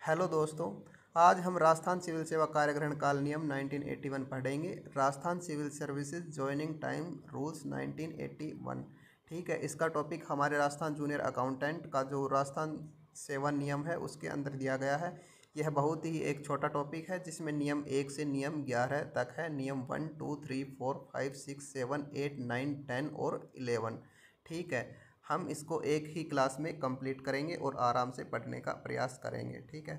Hello दोस्तों। आज हम राजस्थान सिविल सेवा कार्यग्रहण काल नियम 1981 पढ़ेंगे। Rajasthan civil services joining time rules 1981। ठीक है, इसका टॉपिक हमारे राजस्थान जूनियर अकाउंटेंट का जो राजस्थान सेवा नियम है उसके अंदर दिया गया है। यह बहुत ही एक छोटा टॉपिक है जिसमें नियम 1 से नियम 11 तक है। नियम 1, 2, 3, 4, 5, 6, 7, 8, 9, 10 और 11। ठीक है, हम इसको एक ही क्लास में कंप्लीट करेंगे और आराम से पढ़ने का प्रयास करेंगे। ठीक है,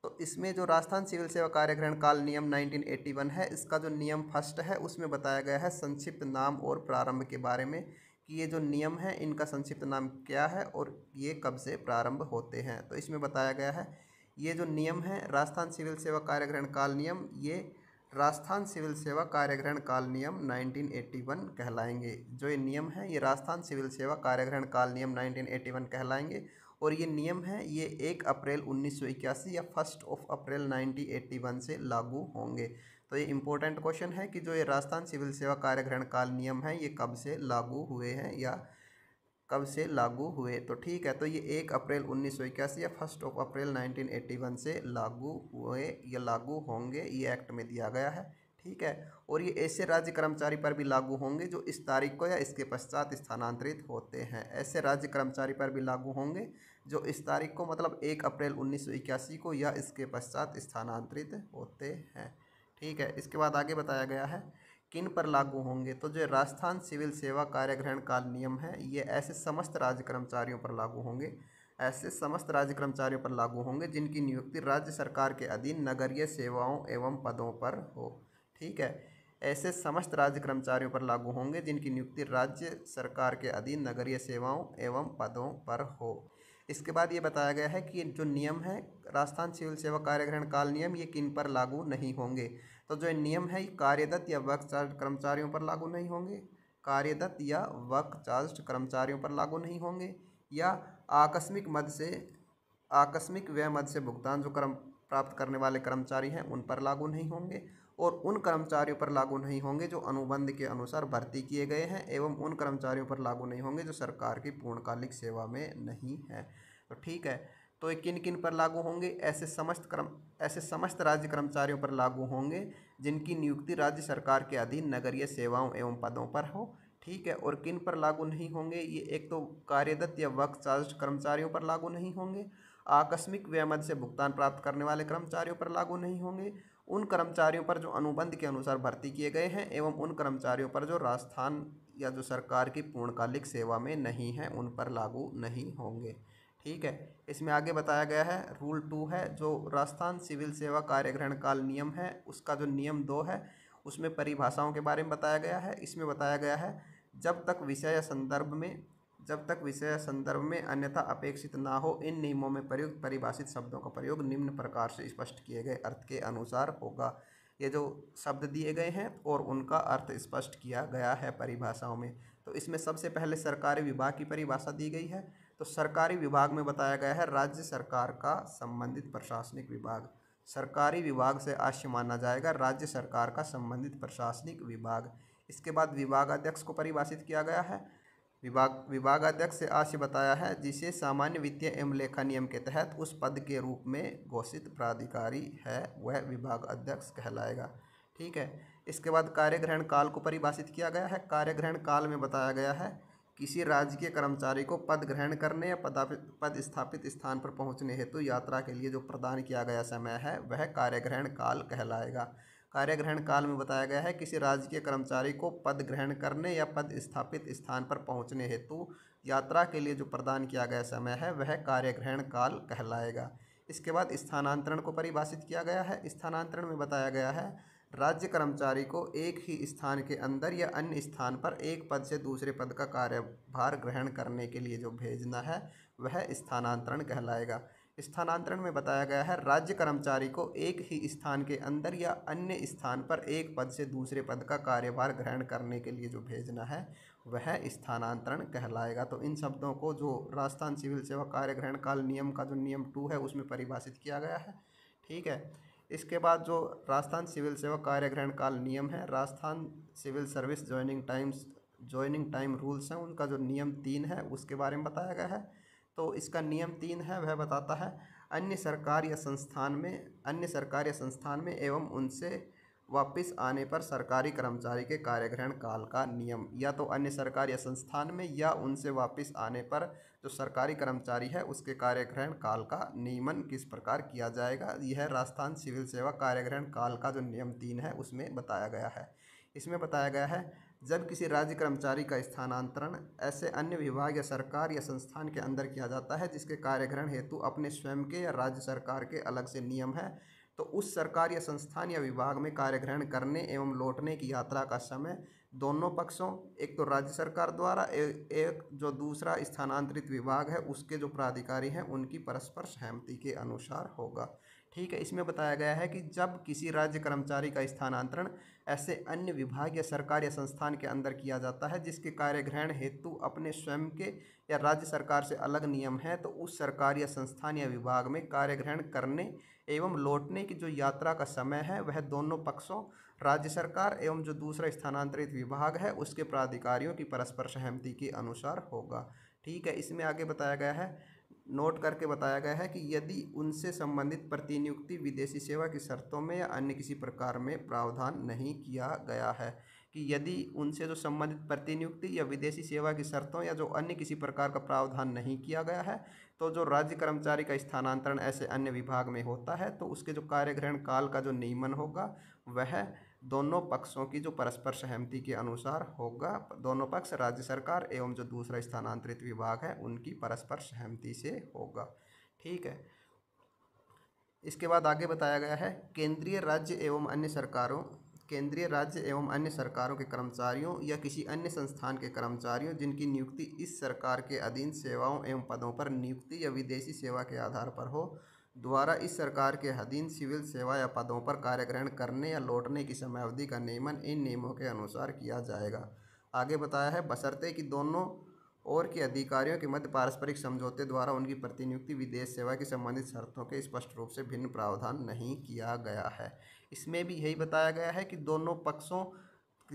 तो इसमें जो राजस्थान सिविल सेवा कार्यग्रहण काल नियम 1981 है, इसका जो नियम फर्स्ट है उसमें बताया गया है संक्षिप्त नाम और प्रारंभ के बारे में कि ये जो नियम है इनका संक्षिप्त नाम क्या है और ये कब से प्रारंभ होते हैं। तो इसमें बताया गया है ये जो नियम है राजस्थान सिविल सेवा कार्यग्रहण काल नियम, ये राजस्थान सिविल सेवा कार्यग्रहण काल नियम 1981 कहलाएंगे। जो ये नियम है ये राजस्थान सिविल सेवा कार्यग्रहण काल नियम 1981 कहलाएंगे। और ये नियम है ये 1 अप्रैल 1981 या 1 अप्रैल 1981 से लागू होंगे। तो ये इंपॉर्टेंट क्वेश्चन है कि जो ये राजस्थान सिविल सेवा कार्यग्रहण काल नियम है ये कब से लागू हुए हैं या कब से लागू हुए। तो ठीक है, तो ये 1 अप्रैल 1981 या 1 अप्रैल 1981 से लागू हुए या लागू होंगे, ये एक्ट में दिया गया है। ठीक है, और ये ऐसे राज्य कर्मचारी पर भी लागू होंगे जो इस तारीख को या इसके पश्चात स्थानांतरित होते हैं। ऐसे राज्य कर्मचारी पर भी लागू होंगे जो इस तारीख को मतलब 1 अप्रैल 1981 को या इसके पश्चात स्थानांतरित होते हैं। ठीक है, इसके बाद आगे बताया गया है किन पर लागू होंगे। तो जो राजस्थान सिविल सेवा कार्यग्रहण काल नियम है ये ऐसे समस्त राज्य कर्मचारियों पर लागू होंगे, ऐसे समस्त राज्य कर्मचारियों पर लागू होंगे जिनकी नियुक्ति राज्य सरकार के अधीन नगरीय सेवाओं एवं पदों पर हो। ठीक है, ऐसे समस्त राज्य कर्मचारियों पर लागू होंगे जिनकी नियुक्ति राज्य सरकार के अधीन नगरीय सेवाओं एवं पदों पर हो। इसके बाद ये बताया गया है कि जो नियम है राजस्थान सिविल सेवा कार्यग्रहण काल नियम ये किन पर लागू नहीं होंगे। तो जो नियम है कार्यदत्त या वर्क चार्ज कर्मचारियों पर लागू नहीं होंगे, कार्यदत्त या वर्क चार्ज कर्मचारियों पर लागू नहीं होंगे, या आकस्मिक व्यय मद से भुगतान जो कर्म प्राप्त करने वाले कर्मचारी हैं उन पर लागू नहीं होंगे, और उन कर्मचारियों पर लागू नहीं होंगे जो अनुबंध के अनुसार भर्ती किए गए हैं, एवं उन कर्मचारियों पर लागू नहीं होंगे जो सरकार की पूर्णकालिक सेवा में नहीं है। तो ठीक है, तो ये किन किन पर लागू होंगे। ऐसे समस्त राज्य कर्मचारियों पर लागू होंगे जिनकी नियुक्ति राज्य सरकार के अधीन नगरीय सेवाओं एवं पदों पर हो। ठीक है, और किन पर लागू नहीं होंगे, ये एक तो कार्यदत्त या वर्क चार्ज कर्मचारियों पर लागू नहीं होंगे, आकस्मिक व्यय मद से भुगतान प्राप्त करने वाले कर्मचारियों पर लागू नहीं होंगे, उन कर्मचारियों पर जो अनुबंध के अनुसार भर्ती किए गए हैं, एवं उन कर्मचारियों पर जो राजस्थान या जो सरकार की पूर्णकालिक सेवा में नहीं है उन पर लागू नहीं होंगे। ठीक है, इसमें आगे बताया गया है रूल 2 है जो राजस्थान सिविल सेवा कार्यग्रहण काल नियम है उसका जो नियम 2 है उसमें परिभाषाओं के बारे में बताया गया है। इसमें बताया गया है जब तक विषय या संदर्भ में अन्यथा अपेक्षित ना हो इन नियमों में प्रयुक्त परिभाषित शब्दों का प्रयोग निम्न प्रकार से स्पष्ट किए गए अर्थ के अनुसार होगा। ये जो शब्द दिए गए हैं और उनका अर्थ स्पष्ट किया गया है परिभाषाओं में। तो इसमें सबसे पहले सरकारी विभाग की परिभाषा दी गई है। तो सरकारी विभाग में बताया गया है राज्य सरकार का संबंधित प्रशासनिक विभाग। सरकारी विभाग से आश्य माना जाएगा राज्य सरकार का संबंधित प्रशासनिक विभाग। इसके बाद विभागाध्यक्ष को परिभाषित किया गया है। विभागाध्यक्ष से आश्य बताया है जिसे सामान्य वित्तीय एवं लेखा नियम के तहत उस पद के रूप में घोषित प्राधिकारी है वह विभागाध्यक्ष कहलाएगा। ठीक है, इसके बाद कार्यग्रहण काल को परिभाषित किया गया है। कार्यग्रहण काल में बताया गया है किसी राजकीय कर्मचारी को पद ग्रहण करने या पद स्थापित स्थान पर पहुंचने हेतु यात्रा के लिए जो प्रदान किया गया समय है वह कार्यग्रहण काल कहलाएगा। कार्यग्रहण काल में बताया गया है किसी राजकीय कर्मचारी को पद ग्रहण करने या पद स्थापित स्थान पर पहुंचने हेतु यात्रा के लिए जो प्रदान किया गया समय है वह कार्यग्रहण काल कहलाएगा। इसके बाद स्थानांतरण को परिभाषित किया गया है। स्थानांतरण में बताया गया है राज्य कर्मचारी को एक ही स्थान के अंदर या अन्य स्थान पर एक पद से दूसरे पद का कार्यभार ग्रहण करने के लिए जो भेजना है वह स्थानांतरण कहलाएगा। स्थानांतरण में बताया गया है राज्य कर्मचारी को एक ही स्थान के अंदर या अन्य स्थान पर एक पद से दूसरे पद का कार्यभार ग्रहण करने के लिए जो भेजना है वह स्थानांतरण कहलाएगा। तो इन शब्दों को जो राजस्थान सिविल सेवा कार्यग्रहण काल नियम का जो नियम 2 है उसमें परिभाषित किया गया है। ठीक है, इसके बाद जो राजस्थान सिविल सेवा कार्यग्रहण काल नियम है Rajasthan civil service joining time rules हैं उनका जो नियम 3 है उसके बारे में बताया गया है। तो इसका नियम 3 है वह बताता है अन्य सरकार या संस्थान में एवं उनसे वापस आने पर सरकारी कर्मचारी के कार्यग्रहण काल का नियम। या तो अन्य सरकार या संस्थान में या उनसे वापस आने पर जो सरकारी कर्मचारी है उसके कार्यग्रहण काल का नियमन किस प्रकार किया जाएगा, यह राजस्थान सिविल सेवा कार्यग्रहण काल का जो नियम 3 है उसमें बताया गया है। इसमें बताया गया है जब किसी राज्य कर्मचारी का स्थानांतरण ऐसे अन्य विभाग या सरकार या संस्थान के अंदर किया जाता है जिसके कार्यग्रहण हेतु अपने स्वयं के या राज्य सरकार के अलग से नियम है, तो उस सरकार या संस्थान या विभाग में कार्यग्रहण करने एवं लौटने की यात्रा का समय दोनों पक्षों, एक तो राज्य सरकार द्वारा एक जो दूसरा स्थानांतरित विभाग है उसके जो प्राधिकारी हैं उनकी परस्पर सहमति के अनुसार होगा। ठीक है, इसमें बताया गया है कि जब किसी राज्य कर्मचारी का स्थानांतरण ऐसे अन्य विभाग या सरकार या संस्थान के अंदर किया जाता है जिसके कार्यग्रहण हेतु अपने स्वयं के या राज्य सरकार से अलग नियम है, तो उस सरकार या संस्थान या विभाग में कार्यग्रहण करने एवं लौटने की जो यात्रा का समय है वह दोनों पक्षों, राज्य सरकार एवं जो दूसरा स्थानांतरित विभाग है उसके प्राधिकारियों की परस्पर सहमति के अनुसार होगा। ठीक है, इसमें आगे बताया गया है, नोट करके बताया गया है कि यदि उनसे संबंधित प्रतिनियुक्ति विदेशी सेवा की शर्तों में या अन्य किसी प्रकार में प्रावधान नहीं किया गया है, कि यदि उनसे जो संबंधित प्रतिनियुक्ति या विदेशी सेवा की शर्तों या जो अन्य किसी प्रकार का प्रावधान नहीं किया गया है, तो जो राज्य कर्मचारी का स्थानांतरण ऐसे अन्य विभाग में होता है तो उसके जो कार्यग्रहण काल का जो नियमन होगा वह दोनों पक्षों की जो परस्पर सहमति के अनुसार होगा। दोनों पक्ष, राज्य सरकार एवं जो दूसरा स्थानांतरित विभाग है उनकी परस्पर सहमति से होगा। ठीक है, इसके बाद आगे बताया गया है केंद्रीय राज्य एवं अन्य सरकारों के कर्मचारियों या किसी अन्य संस्थान के कर्मचारियों जिनकी नियुक्ति इस सरकार के अधीन सेवाओं एवं पदों पर नियुक्ति या विदेशी सेवा के आधार पर हो, द्वारा इस सरकार के अधीन सिविल सेवा या पदों पर कार्यग्रहण करने या लौटने की समयावधि का नियमन इन नियमों के अनुसार किया जाएगा। आगे बताया है बशर्ते कि दोनों और के अधिकारियों के मध्य पारस्परिक समझौते द्वारा उनकी प्रतिनियुक्ति विदेश सेवा की संबंधित शर्तों के स्पष्ट रूप से भिन्न प्रावधान नहीं किया गया है। इसमें भी यही बताया गया है कि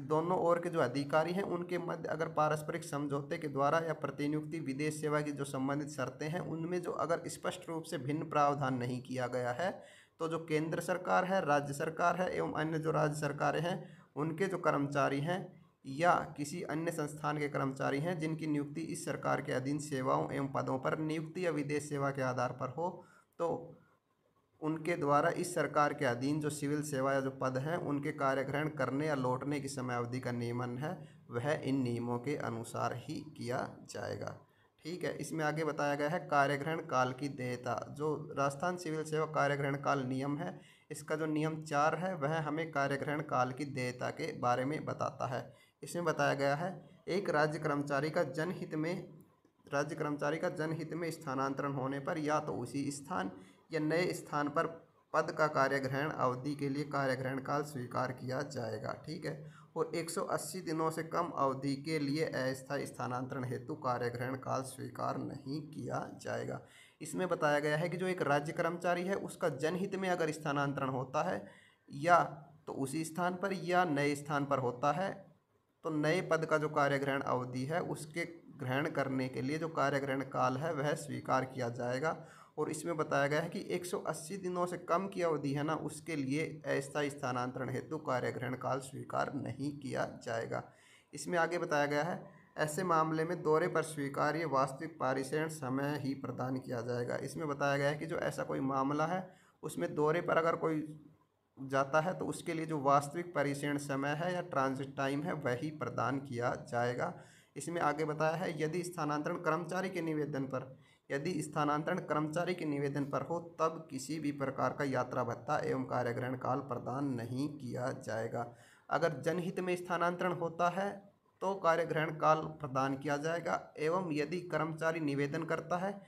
दोनों ओर के जो अधिकारी हैं उनके मध्य अगर पारस्परिक समझौते के द्वारा या प्रतिनियुक्ति विदेश सेवा की जो संबंधित शर्तें हैं उनमें जो अगर स्पष्ट रूप से भिन्न प्रावधान नहीं किया गया है, तो जो केंद्र सरकार है, राज्य सरकार है एवं अन्य जो राज्य सरकारें हैं उनके जो कर्मचारी हैं या किसी अन्य संस्थान के कर्मचारी हैं जिनकी नियुक्ति इस सरकार के अधीन सेवाओं एवं पदों पर नियुक्ति या विदेश सेवा के आधार पर हो, तो उनके द्वारा इस सरकार के अधीन जो सिविल सेवा या जो पद हैं उनके कार्यग्रहण करने या लौटने की समयावधि का नियमन है वह इन नियमों के अनुसार ही किया जाएगा। ठीक है, इसमें आगे बताया गया है कार्यग्रहण काल की देयता। जो राजस्थान सिविल सेवा कार्यग्रहण काल नियम है इसका जो नियम 4 है वह हमें कार्यग्रहण काल की देयता के बारे में बताता है। इसमें बताया गया है एक राज्य कर्मचारी का जनहित में स्थानांतरण होने पर या तो उसी स्थान या नए स्थान पर पद का कार्यग्रहण अवधि के लिए कार्यग्रहण काल स्वीकार किया जाएगा। ठीक है, और 180 दिनों से कम अवधि के लिए अस्थायी स्थानांतरण हेतु कार्यग्रहण काल स्वीकार नहीं किया जाएगा। इसमें बताया गया है कि जो एक राज्य कर्मचारी है उसका जनहित में अगर स्थानांतरण होता है या तो उसी स्थान पर या नए स्थान पर होता है, तो नए पद का जो कार्यग्रहण अवधि है उसके ग्रहण करने के लिए जो कार्यग्रहण काल है वह स्वीकार किया जाएगा। और इसमें बताया गया है कि 180 दिनों से कम की अवधि है ना उसके लिए अस्थायी स्थानांतरण हेतु कार्यग्रहण काल स्वीकार नहीं किया जाएगा। इसमें आगे बताया गया है ऐसे मामले में दौरे पर स्वीकार्य वास्तविक पारिश्रम समय ही प्रदान किया जाएगा। इसमें बताया गया है कि जो ऐसा कोई मामला है उसमें दौरे पर अगर कोई जाता है तो उसके लिए जो वास्तविक परिक्षण समय है या ट्रांजिट टाइम है वही प्रदान किया जाएगा। इसमें आगे बताया है यदि स्थानांतरण कर्मचारी के निवेदन पर हो तब किसी भी प्रकार का यात्रा भत्ता एवं कार्यग्रहण काल प्रदान नहीं किया जाएगा। अगर जनहित में स्थानांतरण होता है तो कार्यग्रहण काल प्रदान किया जाएगा, एवं यदि कर्मचारी निवेदन करता है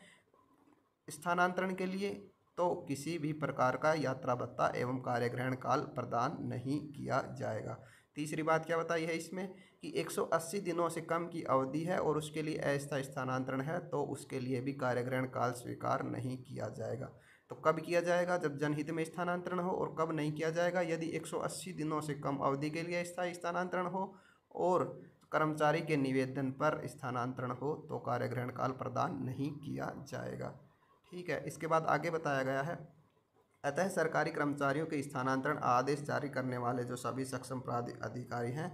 स्थानांतरण के लिए तो किसी भी प्रकार का यात्रा भत्ता एवं कार्यग्रहण काल प्रदान नहीं किया जाएगा। तीसरी बात क्या बताई है इसमें कि 180 दिनों से कम की अवधि है और उसके लिए अस्थायी स्थानांतरण है तो उसके लिए भी कार्यग्रहण काल स्वीकार नहीं किया जाएगा। तो कब किया जाएगा? जब जनहित में स्थानांतरण हो। और कब नहीं किया जाएगा? यदि 180 दिनों से कम अवधि के लिए अस्थायी स्थानांतरण हो और कर्मचारी के निवेदन पर स्थानांतरण हो तो कार्यग्रहण काल प्रदान नहीं किया जाएगा। ठीक है। इसके बाद आगे बताया गया है, अतः सरकारी कर्मचारियों के स्थानांतरण आदेश जारी करने वाले जो सभी सक्षम अधिकारी हैं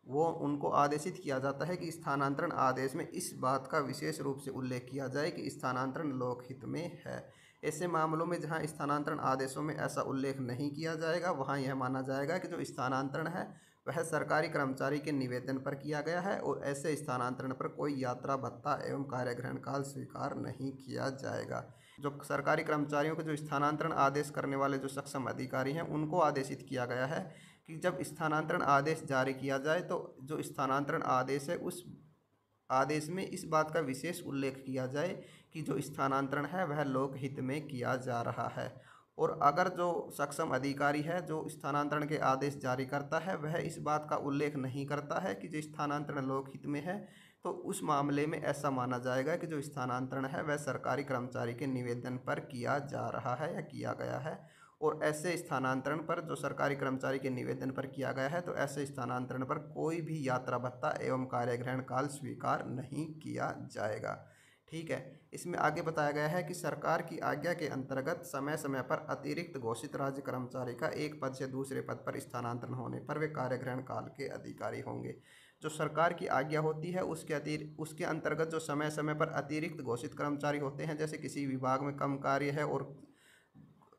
वो उनको आदेशित किया जाता है कि स्थानांतरण आदेश में इस बात का विशेष रूप से उल्लेख किया जाए कि स्थानांतरण लोकहित में है। ऐसे मामलों में जहां स्थानांतरण आदेशों में ऐसा उल्लेख नहीं किया जाएगा वहां यह माना जाएगा कि जो स्थानांतरण है वह सरकारी कर्मचारी के निवेदन पर किया गया है और ऐसे स्थानांतरण पर कोई यात्रा भत्ता एवं कार्यग्रहण काल स्वीकार नहीं किया जाएगा। जो सरकारी कर्मचारियों के जो स्थानांतरण आदेश करने वाले जो सक्षम अधिकारी हैं उनको आदेशित किया गया है कि जब स्थानांतरण आदेश जारी किया जाए तो जो स्थानांतरण आदेश है उस आदेश में इस बात का विशेष उल्लेख किया जाए कि जो स्थानांतरण है वह लोकहित में किया जा रहा है। और अगर जो सक्षम अधिकारी है जो स्थानांतरण के आदेश जारी करता है वह इस बात का उल्लेख नहीं करता है कि जो स्थानांतरण लोकहित में है तो उस मामले में ऐसा माना जाएगा कि जो स्थानांतरण है वह सरकारी कर्मचारी के निवेदन पर किया जा रहा है या किया गया है। और ऐसे स्थानांतरण पर जो सरकारी कर्मचारी के निवेदन पर किया गया है तो ऐसे स्थानांतरण पर कोई भी यात्रा भत्ता एवं कार्यग्रहण काल स्वीकार नहीं किया जाएगा। ठीक है। इसमें आगे बताया गया है कि सरकार की आज्ञा के अंतर्गत समय समय पर अतिरिक्त घोषित राज्य कर्मचारी का एक पद से दूसरे पद पर स्थानांतरण होने पर वे कार्यग्रहण काल के अधिकारी होंगे। जो सरकार की आज्ञा होती है उसके अंतर्गत जो समय समय पर अतिरिक्त घोषित कर्मचारी होते हैं, जैसे किसी विभाग में कम कार्य है और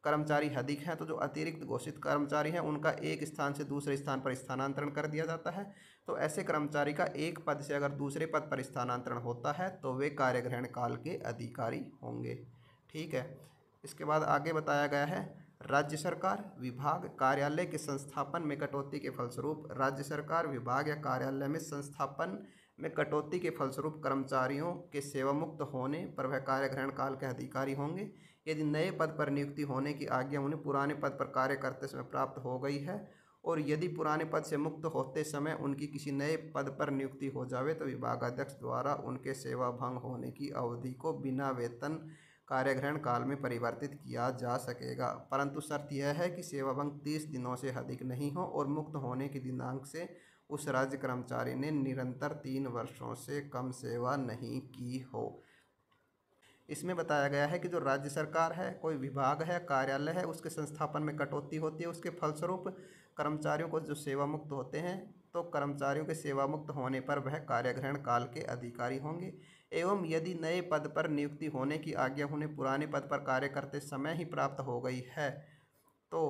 कर्मचारी अधिक हैं तो जो अतिरिक्त घोषित कर्मचारी हैं उनका एक स्थान से दूसरे स्थान पर स्थानांतरण कर दिया जाता है। तो ऐसे कर्मचारी का एक पद से अगर दूसरे पद पर स्थानांतरण होता है तो वे कार्यग्रहण काल के अधिकारी होंगे। ठीक है। इसके बाद आगे बताया गया है, राज्य सरकार विभाग कार्यालय के संस्थापन में कटौती के फलस्वरूप राज्य सरकार विभाग या कार्यालय में संस्थापन में कटौती के फलस्वरूप कर्मचारियों के सेवामुक्त होने पर वह कार्यग्रहण काल के अधिकारी होंगे। यदि नए पद पर नियुक्ति होने की आज्ञा उन्हें पुराने पद पर कार्य करते समय प्राप्त हो गई है और यदि पुराने पद से मुक्त होते समय उनकी किसी नए पद पर नियुक्ति हो जावे तो विभागाध्यक्ष द्वारा उनके सेवा भंग होने की अवधि को बिना वेतन कार्यग्रहण काल में परिवर्तित किया जा सकेगा, परंतु शर्त यह है कि सेवा भंग 30 दिनों से अधिक नहीं हो और मुक्त होने के दिनांक से उस राज्य कर्मचारी ने निरंतर 3 वर्षों से कम सेवा नहीं की हो। इसमें बताया गया है कि जो राज्य सरकार है, कोई विभाग है, कार्यालय है, उसके संस्थापन में कटौती होती है, उसके फलस्वरूप कर्मचारियों को जो सेवा मुक्त होते हैं तो कर्मचारियों के सेवा मुक्त होने पर वह कार्यग्रहण काल के अधिकारी होंगे। एवं यदि नए पद पर नियुक्ति होने की आज्ञा उन्हें पुराने पद पर कार्य करते समय ही प्राप्त हो गई है तो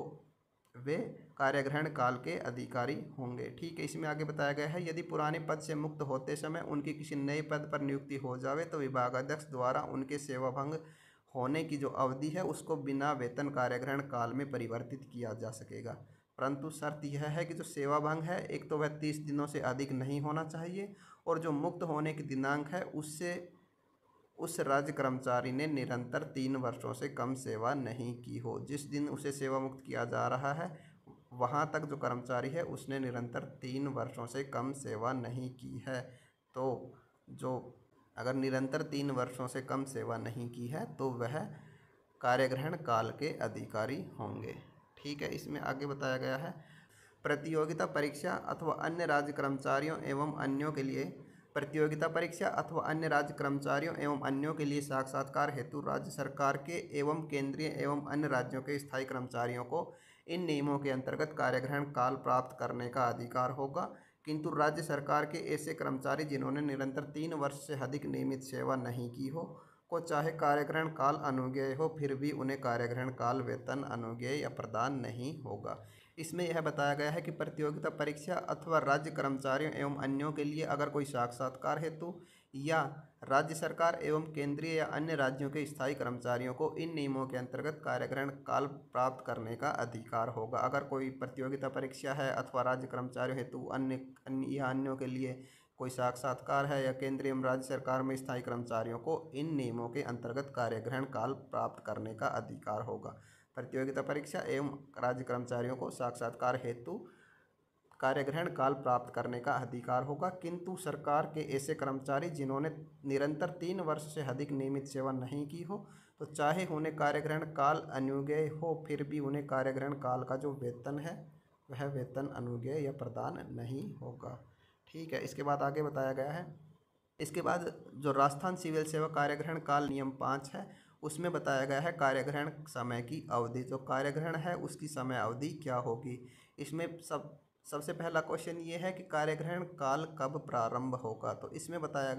वे कार्यग्रहण काल के अधिकारी होंगे। ठीक है। इसमें आगे बताया गया है, यदि पुराने पद से मुक्त होते समय उनकी किसी नए पद पर नियुक्ति हो जावे तो विभागाध्यक्ष द्वारा उनके सेवा भंग होने की जो अवधि है उसको बिना वेतन कार्यग्रहण काल में परिवर्तित किया जा सकेगा, परंतु शर्त यह है कि जो सेवा भंग है एक तो वह 30 दिनों से अधिक नहीं होना चाहिए और जो मुक्त होने की दिनांक है उससे उस राज्य कर्मचारी ने निरंतर 3 वर्षों से कम सेवा नहीं की हो। जिस दिन उसे सेवा मुक्त किया जा रहा है वहाँ तक जो कर्मचारी है उसने निरंतर 3 वर्षों से कम सेवा नहीं की है। तो जो अगर निरंतर 3 वर्षों से कम सेवा नहीं की है तो वह कार्यग्रहण काल के अधिकारी होंगे। ठीक है। इसमें आगे बताया गया है, प्रतियोगिता परीक्षा अथवा अन्य राज्य कर्मचारियों एवं अन्यों के लिए प्रतियोगिता परीक्षा अथवा अन्य राज्य कर्मचारियों एवं अन्यों के लिए साक्षात्कार हेतु राज्य सरकार के एवं केंद्रीय एवं अन्य राज्यों के स्थायी कर्मचारियों को इन नियमों के अंतर्गत कार्यग्रहण काल प्राप्त करने का अधिकार होगा, किंतु राज्य सरकार के ऐसे कर्मचारी जिन्होंने निरंतर 3 वर्ष से अधिक नियमित सेवा नहीं की हो को चाहे कार्यग्रहण काल अनुज्ञेय हो फिर भी उन्हें कार्यग्रहण काल वेतन अनुज्ञेय या प्रदान नहीं होगा। इसमें यह बताया गया है कि प्रतियोगिता परीक्षा अथवा राज्य कर्मचारियों एवं अन्यों के लिए अगर कोई साक्षात्कार हेतु या राज्य सरकार एवं केंद्रीय या अन्य राज्यों के स्थायी कर्मचारियों को इन नियमों के अंतर्गत कार्यग्रहण काल प्राप्त करने का अधिकार होगा। अगर कोई प्रतियोगिता परीक्षा है अथवा राज्य कर्मचारियों हेतु अन्यों के लिए कोई साक्षात्कार है या केंद्रीय एवं राज्य सरकार में स्थायी कर्मचारियों को इन नियमों के अंतर्गत कार्यग्रहण काल प्राप्त करने का अधिकार होगा। प्रतियोगिता परीक्षा एवं राज्य कर्मचारियों को साक्षात्कार हेतु कार्यग्रहण काल प्राप्त करने का अधिकार होगा, किंतु सरकार के ऐसे कर्मचारी जिन्होंने निरंतर 3 वर्ष से अधिक नियमित सेवा नहीं की हो तो चाहे उन्हें कार्यग्रहण काल अनुज्ञेय हो फिर भी उन्हें कार्यग्रहण काल का जो वेतन है वह वेतन अनुज्ञेय या प्रदान नहीं होगा। ठीक है। इसके बाद आगे बताया गया है, इसके बाद जो राजस्थान सिविल सेवा कार्यग्रहण काल नियम 5 है उसमें बताया गया है कार्यग्रहण समय की अवधि। जो कार्यग्रहण है उसकी समय अवधि क्या होगी। इसमें सबसे पहला क्वेश्चन ये है कि कार्यग्रहण काल कब प्रारंभ होगा। तो इसमें बताया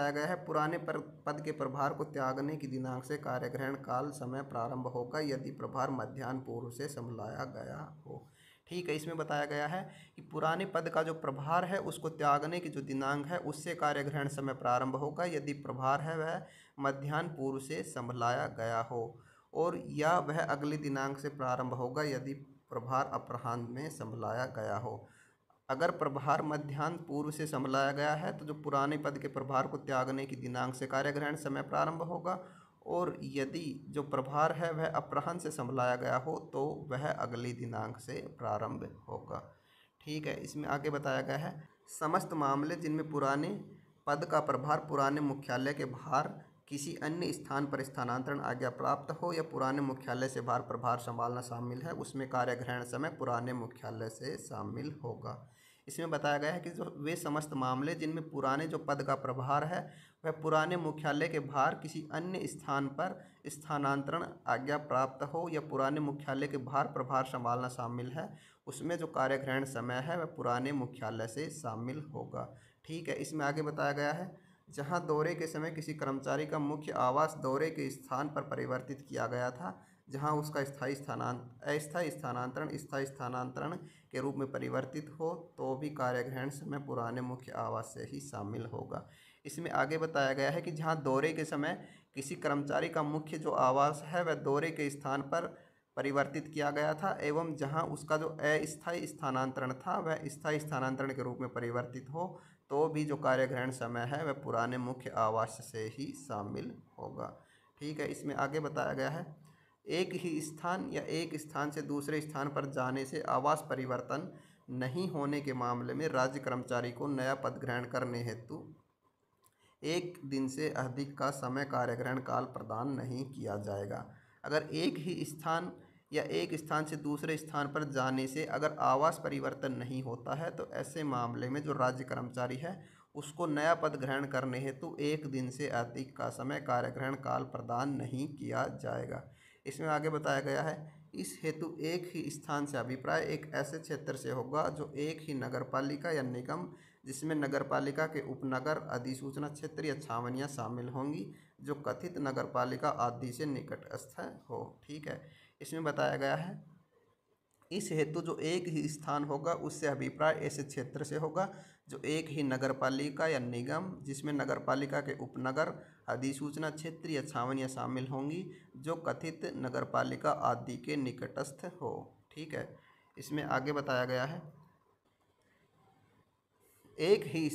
गया है पुराने पद के प्रभार को त्यागने की दिनांक से कार्यग्रहण काल समय प्रारंभ होगा यदि प्रभार मध्याह्न पूर्व से संभलाया गया हो। ठीक है, इसमें बताया गया है कि पुराने पद का जो प्रभार है उसको त्यागने की जो दिनांक है उससे कार्यग्रहण समय प्रारंभ होगा यदि प्रभार है वह मध्याह्न पूर्व से संभलाया गया हो, और या वह अगली दिनांक से प्रारंभ होगा यदि प्रभार अपराह्न में संभलाया गया हो। अगर प्रभार मध्याह्न पूर्व से संभलाया गया है तो जो पुराने पद के प्रभार को त्यागने की दिनांक से कार्यग्रहण समय प्रारंभ होगा, और यदि जो प्रभार है वह अपराह्न से संभलाया गया हो तो वह अगली दिनांक से प्रारंभ होगा। ठीक है, इसमें आगे बताया गया है समस्त मामले जिनमें पुराने पद का प्रभार पुराने मुख्यालय के बाहर किसी अन्य स्थान पर स्थानांतरण आज्ञा प्राप्त हो या पुराने मुख्यालय से बाहर प्रभार संभालना शामिल है उसमें कार्यग्रहण समय पुराने मुख्यालय से शामिल होगा। इसमें बताया गया है कि जो वे समस्त मामले जिनमें पुराने जो पद का प्रभार है वह पुराने मुख्यालय के बाहर किसी अन्य स्थान पर स्थानांतरण आज्ञा प्राप्त हो या पुराने मुख्यालय के बाहर प्रभार संभालना शामिल है उसमें जो कार्यग्रहण समय है वह पुराने मुख्यालय से शामिल होगा। ठीक है, इसमें आगे बताया गया है जहां दौरे के समय किसी कर्मचारी का मुख्य आवास दौरे के स्थान पर परिवर्तित किया गया था, जहां उसका अस्थायी स्थानांतरण स्थायी स्थानांतरण के रूप में परिवर्तित हो तो भी कार्यग्रहण समय पुराने मुख्य आवास से ही शामिल होगा। इसमें आगे बताया गया है कि जहां दौरे के समय किसी कर्मचारी का मुख्य जो आवास है वह दौरे के स्थान पर परिवर्तित किया गया था एवं जहां उसका जो अस्थायी स्थानांतरण था वह स्थायी स्थानांतरण के रूप में परिवर्तित हो तो भी जो कार्यग्रहण समय है वह पुराने मुख्य आवास से ही शामिल होगा। ठीक है, इसमें आगे बताया गया है एक ही स्थान या एक स्थान से दूसरे स्थान पर जाने से आवास परिवर्तन नहीं होने के मामले में राज्य कर्मचारी को नया पद ग्रहण करने हेतु 1 दिन से अधिक का समय कार्यग्रहण काल प्रदान नहीं किया जाएगा। अगर एक ही स्थान या एक स्थान से दूसरे स्थान पर जाने से अगर आवास परिवर्तन नहीं होता है तो ऐसे मामले में जो राज्य कर्मचारी है उसको नया पद ग्रहण करने हेतु 1 दिन से अधिक का समय कार्यग्रहण काल प्रदान नहीं किया जाएगा। इसमें आगे बताया गया है इस हेतु एक ही स्थान से अभिप्राय एक ऐसे क्षेत्र से होगा जो एक ही नगरपालिका या निगम जिसमें नगरपालिका के उपनगर अधिसूचना क्षेत्र या छावनियाँ शामिल होंगी जो कथित नगरपालिका आदि से निकटस्थ हो। ठीक है, इसमें बताया गया है इस हेतु जो एक ही स्थान होगा उससे अभिप्राय ऐसे क्षेत्र से होगा जो एक ही नगरपालिका या निगम जिसमें नगरपालिका के उपनगर अधिसूचना क्षेत्र या छावनियाँ शामिल होंगी जो कथित नगरपालिका आदि के निकटस्थ हो। ठीक है, इसमें आगे बताया गया है एक ही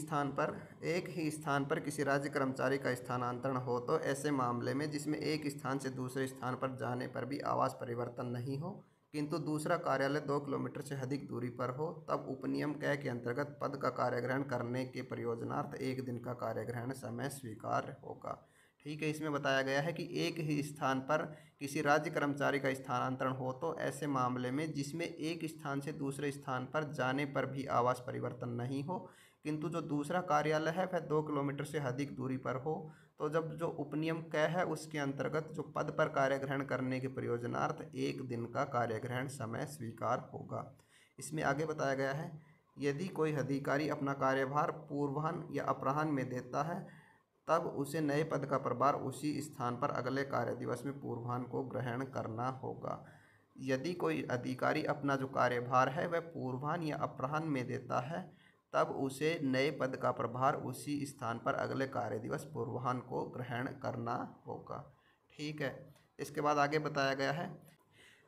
स्थान पर किसी राज्य कर्मचारी का स्थानांतरण हो तो ऐसे मामले में जिसमें एक स्थान से दूसरे स्थान पर जाने पर भी आवास परिवर्तन नहीं हो किंतु दूसरा कार्यालय 2 किलोमीटर से अधिक दूरी पर हो तब उपनियम क के अंतर्गत पद का कार्यग्रहण करने के प्रयोजनार्थ 1 दिन का कार्यग्रहण समय स्वीकार्य होगा। ठीक है, इसमें बताया गया है कि एक ही स्थान पर किसी राज्य कर्मचारी का स्थानांतरण हो तो ऐसे मामले में जिसमें एक स्थान से दूसरे स्थान पर जाने पर भी आवास परिवर्तन नहीं हो किंतु जो दूसरा कार्यालय है वह 2 किलोमीटर से अधिक दूरी पर हो तो जब जो उपनियम क है उसके अंतर्गत जो पद पर कार्यग्रहण करने के प्रयोजनार्थ 1 दिन का कार्यग्रहण समय स्वीकार होगा। इसमें आगे बताया गया है यदि कोई अधिकारी अपना कार्यभार पूर्वाह्न या अपराह्न में देता है तब उसे नए पद का प्रभार उसी स्थान पर अगले कार्य दिवस में पूर्वाह्न को ग्रहण करना होगा। यदि कोई अधिकारी अपना जो कार्यभार है वह पूर्वाह्न या अपराह्न में देता है तब उसे नए पद का प्रभार उसी स्थान पर अगले कार्य दिवस पूर्वाह्न को ग्रहण करना होगा। ठीक है, इसके बाद आगे बताया गया है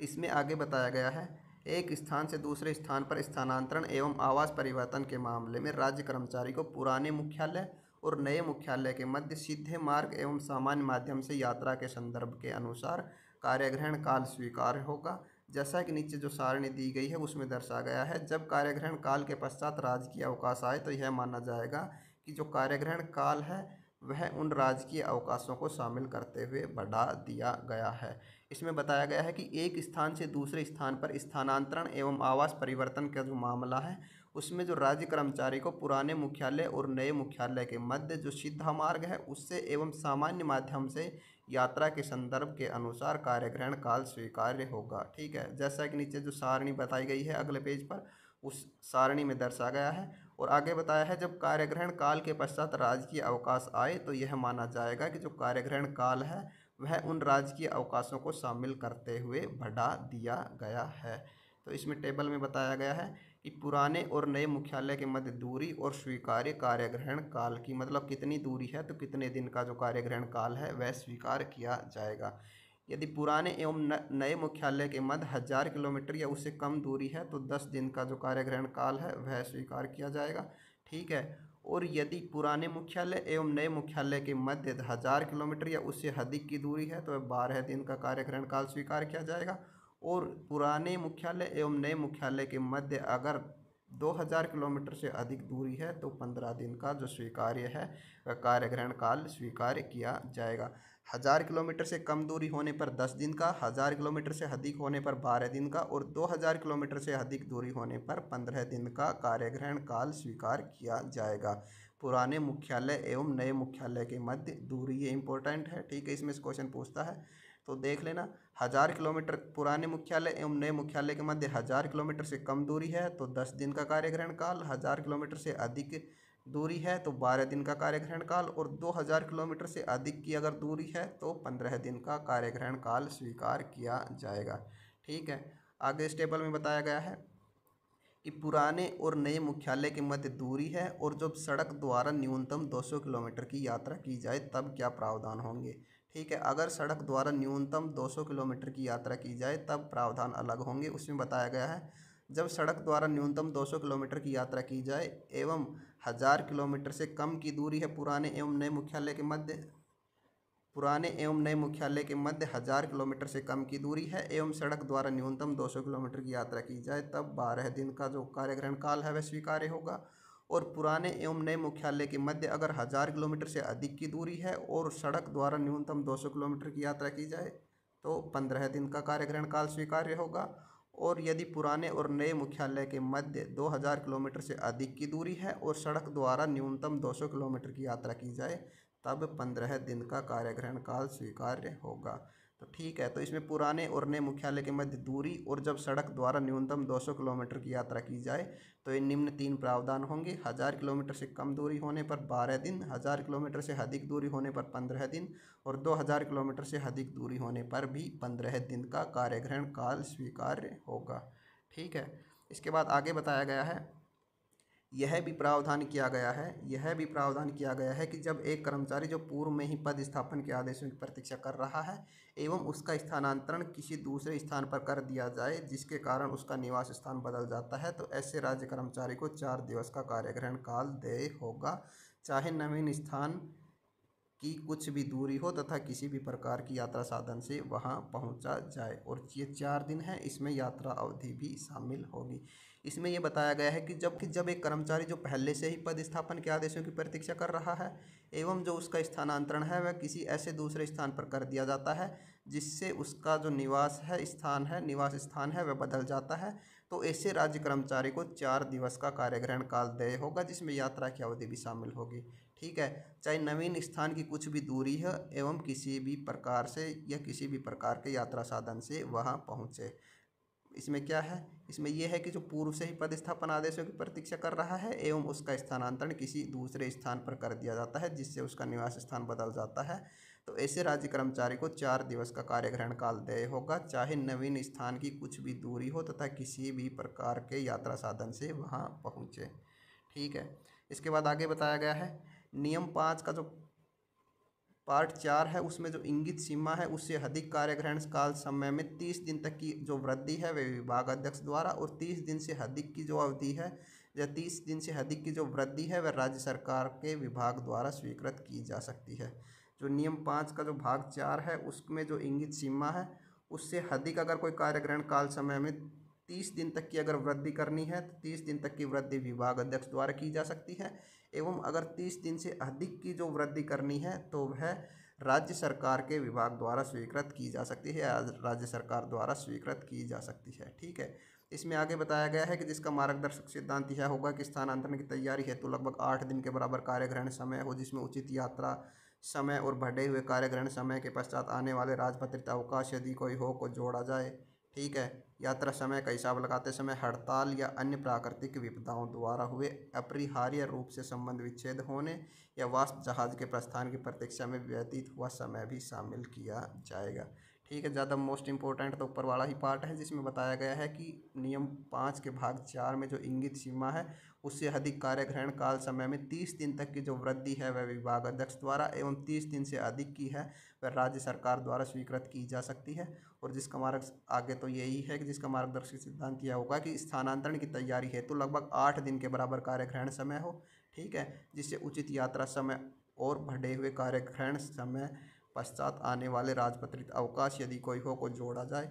इसमें आगे बताया गया है एक स्थान से दूसरे स्थान पर स्थानांतरण एवं आवास परिवर्तन के मामले में राज्य कर्मचारी को पुराने मुख्यालय और नए मुख्यालय के मध्य सीधे मार्ग एवं सामान्य माध्यम से यात्रा के संदर्भ के अनुसार कार्यग्रहण काल स्वीकार्य होगा। जैसा कि नीचे जो सारणी दी गई है उसमें दर्शाया गया है जब कार्यग्रहण काल के पश्चात राजकीय अवकाश आए तो यह माना जाएगा कि जो कार्यग्रहण काल है वह उन राजकीय अवकाशों को शामिल करते हुए बढ़ा दिया गया है। इसमें बताया गया है कि एक स्थान से दूसरे स्थान पर स्थानांतरण एवं आवास परिवर्तन का जो मामला है उसमें जो राज्य कर्मचारी को पुराने मुख्यालय और नए मुख्यालय के मध्य जो सीधा मार्ग है उससे एवं सामान्य माध्यम से यात्रा के संदर्भ के अनुसार कार्यग्रहण काल स्वीकार्य होगा। ठीक है, जैसा कि नीचे जो सारणी बताई गई है अगले पेज पर उस सारणी में दर्शा गया है। और आगे बताया है जब कार्यग्रहण काल के पश्चात राजकीय अवकाश आए तो यह माना जाएगा कि जो कार्यग्रहण काल है वह उन राजकीय अवकाशों को शामिल करते हुए बढ़ा दिया गया है। तो इसमें टेबल में बताया गया है कि पुराने और नए मुख्यालय के मध्य दूरी और स्वीकार्य कार्यग्रहण काल की, मतलब कितनी दूरी है तो कितने दिन का जो कार्यग्रहण काल है वह स्वीकार किया जाएगा। यदि पुराने एवं नए मुख्यालय के मध्य 1000 किलोमीटर या उससे कम दूरी है तो 10 दिन का जो कार्यग्रहण काल है वह स्वीकार किया जाएगा। ठीक है, और यदि पुराने मुख्यालय एवं नए मुख्यालय के मध्य 1000 किलोमीटर या उससे अधिक की दूरी है तो 12 दिन का कार्यग्रहण काल स्वीकार किया जाएगा। और पुराने मुख्यालय एवं नए मुख्यालय के मध्य अगर 2000 किलोमीटर से अधिक दूरी है तो 15 दिन का जो स्वीकार्य है वह कार्यग्रहण काल स्वीकार किया जाएगा। 1000 किलोमीटर से कम दूरी होने पर 10 दिन का, 1000 किलोमीटर से अधिक होने पर 12 दिन का और 2000 किलोमीटर से अधिक दूरी होने पर 15 दिन का कार्यग्रहण काल स्वीकार किया जाएगा। पुराने मुख्यालय एवं नए मुख्यालय के मध्य दूरी, ये इंपॉर्टेंट है। ठीक है, इसमें से क्वेश्चन पूछता है तो देख लेना। 1000 किलोमीटर पुराने मुख्यालय एवं नए मुख्यालय के मध्य 1000 किलोमीटर से कम दूरी है तो 10 दिन का कार्यग्रहण काल, 1000 किलोमीटर से अधिक दूरी है तो 12 दिन का कार्यग्रहण काल और 2000 किलोमीटर से अधिक की अगर दूरी है तो 15 दिन का कार्यग्रहण काल स्वीकार किया जाएगा। ठीक है, आगे इस टेबल में बताया गया है कि पुराने और नए मुख्यालय के मध्य दूरी है और जब सड़क द्वारा न्यूनतम 200 किलोमीटर की यात्रा की जाए तब क्या प्रावधान होंगे। ठीक है, अगर सड़क द्वारा न्यूनतम 200 किलोमीटर की यात्रा की जाए तब प्रावधान अलग होंगे। उसमें बताया गया है जब सड़क द्वारा न्यूनतम 200 किलोमीटर की यात्रा की जाए एवं 1000 किलोमीटर से कम की दूरी है पुराने एवं नए मुख्यालय के मध्य, पुराने एवं नए मुख्यालय के मध्य 1000 किलोमीटर से कम की दूरी है एवं सड़क द्वारा न्यूनतम 200 किलोमीटर की यात्रा की जाए तब 12 दिन का जो कार्यग्रहण काल है वह स्वीकार्य होगा। और पुराने एवं नए मुख्यालय के मध्य अगर 1000 किलोमीटर से अधिक की दूरी है और सड़क द्वारा न्यूनतम 200 किलोमीटर की यात्रा की जाए तो 15 दिन का कार्यग्रहण काल स्वीकार्य होगा। और यदि पुराने और नए मुख्यालय के मध्य 2000 किलोमीटर से अधिक की दूरी है और सड़क द्वारा न्यूनतम 200 किलोमीटर की यात्रा की जाए तब 15 दिन का कार्यग्रहण काल स्वीकार्य होगा। तो ठीक है, तो इसमें पुराने और नए मुख्यालय के मध्य दूरी और जब सड़क द्वारा न्यूनतम 200 किलोमीटर की यात्रा की जाए तो ये निम्न 3 प्रावधान होंगे। 1000 किलोमीटर से कम दूरी होने पर 12 दिन, 1000 किलोमीटर से अधिक दूरी होने पर 15 दिन और 2000 किलोमीटर से अधिक दूरी होने पर भी 15 दिन का कार्यग्रहण काल स्वीकार्य होगा। ठीक है, इसके बाद आगे बताया गया है यह भी प्रावधान किया गया है कि जब एक कर्मचारी जो पूर्व में ही पदस्थापन के आदेशों की प्रतीक्षा कर रहा है एवं उसका स्थानांतरण किसी दूसरे स्थान पर कर दिया जाए जिसके कारण उसका निवास स्थान बदल जाता है तो ऐसे राज्य कर्मचारी को 4 दिवस का कार्यग्रहण काल देय होगा, चाहे नवीन स्थान की कुछ भी दूरी हो तथा किसी भी प्रकार की यात्रा साधन से वहां पहुंचा जाए। और ये 4 दिन है, इसमें यात्रा अवधि भी शामिल होगी। इसमें यह बताया गया है कि जब एक कर्मचारी जो पहले से ही पदस्थापन के आदेशों की प्रतीक्षा कर रहा है एवं जो उसका स्थानांतरण है वह किसी ऐसे दूसरे स्थान पर कर दिया जाता है जिससे उसका जो निवास स्थान है वह बदल जाता है तो ऐसे राज्य कर्मचारी को 4 दिवस का कार्यग्रहण काल देय होगा जिसमें यात्रा की अवधि भी शामिल होगी। ठीक है, चाहे नवीन स्थान की कुछ भी दूरी है एवं किसी भी प्रकार से या किसी भी प्रकार के यात्रा साधन से वहां पहुंचे। इसमें क्या है, इसमें यह है कि जो पूर्व से ही पदस्थापन आदेशों की प्रतीक्षा कर रहा है एवं उसका स्थानांतरण किसी दूसरे स्थान पर कर दिया जाता है जिससे उसका निवास स्थान बदल जाता है तो ऐसे राज्य कर्मचारी को 4 दिवस का कार्यग्रहण काल देय होगा, चाहे नवीन स्थान की कुछ भी दूरी हो तथा किसी भी प्रकार के यात्रा साधन से वहां पहुंचे। ठीक है, इसके बाद आगे बताया गया है नियम 5 का जो पार्ट 4 है उसमें जो इंगित सीमा है उससे अधिक कार्यग्रहण काल समय में 30 दिन तक की जो वृद्धि है वह विभाग अध्यक्ष द्वारा और 30 दिन से अधिक की जो अवधि है या 30 दिन से अधिक की जो वृद्धि है वह राज्य सरकार के विभाग द्वारा स्वीकृत की जा सकती है। जो नियम 5 का जो भाग 4 है उसमें जो इंगित सीमा है उससे अधिक अगर कोई कार्यग्रहण काल समय में 30 दिन तक की अगर वृद्धि करनी है तो 30 दिन तक की वृद्धि विभाग अध्यक्ष द्वारा की जा सकती है एवं अगर 30 दिन से अधिक की जो वृद्धि करनी है तो वह राज्य सरकार के विभाग द्वारा स्वीकृत की जा सकती है या राज्य सरकार द्वारा स्वीकृत की जा सकती है। ठीक है, इसमें आगे बताया गया है कि जिसका मार्गदर्शक सिद्धांत यह होगा कि स्थानांतरण की तैयारी हेतु लगभग 8 दिन के बराबर कार्यग्रहण समय हो, जिसमें उचित यात्रा समय और बढ़े हुए कार्यग्रहण समय के पश्चात आने वाले राजपत्रित अवकाश यदि कोई हो को जोड़ा जाए। ठीक है, यात्रा समय का हिसाब लगाते समय हड़ताल या अन्य प्राकृतिक विपदाओं द्वारा हुए अपरिहार्य रूप से संबंध विच्छेद होने या वाष्प जहाज के प्रस्थान की प्रतीक्षा में व्यतीत हुआ समय भी शामिल किया जाएगा। ठीक है, ज़्यादा मोस्ट इंपॉर्टेंट तो ऊपर वाला ही पार्ट है, जिसमें बताया गया है कि नियम 5 के भाग 4 में जो इंगित सीमा है उससे अधिक कार्यग्रहण काल समय में 30 दिन तक की जो वृद्धि है वह विभाग अध्यक्ष द्वारा एवं 30 दिन से अधिक की है वह राज्य सरकार द्वारा स्वीकृत की जा सकती है। और जिसका मार्ग आगे तो यही है कि जिसका मार्गदर्शक सिद्धांत यह होगा कि स्थानांतरण की तैयारी हेतु लगभग 8 दिन के बराबर कार्यग्रहण समय हो। ठीक है, जिससे उचित यात्रा समय और बढ़े हुए कार्यग्रहण समय पश्चात आने वाले राजपत्रित अवकाश यदि कोई हो को जोड़ा जाए।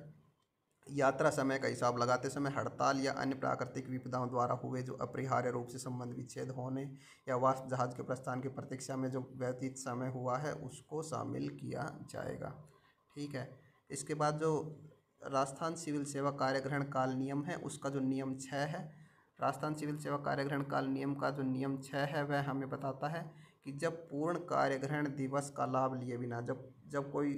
यात्रा समय का हिसाब लगाते समय हड़ताल या अन्य प्राकृतिक विपदाओं द्वारा हुए जो अपरिहार्य रूप से संबंध विच्छेद होने या वाष्प जहाज के प्रस्थान की प्रतीक्षा में जो व्यतीत समय हुआ है उसको शामिल किया जाएगा। ठीक है, इसके बाद जो राजस्थान सिविल सेवा कार्यग्रहण काल नियम है उसका जो नियम 6 है, राजस्थान सिविल सेवा कार्यग्रहण काल नियम का जो नियम 6 है वह हमें बताता है कि जब पूर्ण कार्यग्रहण दिवस का लाभ लिए बिना जब कोई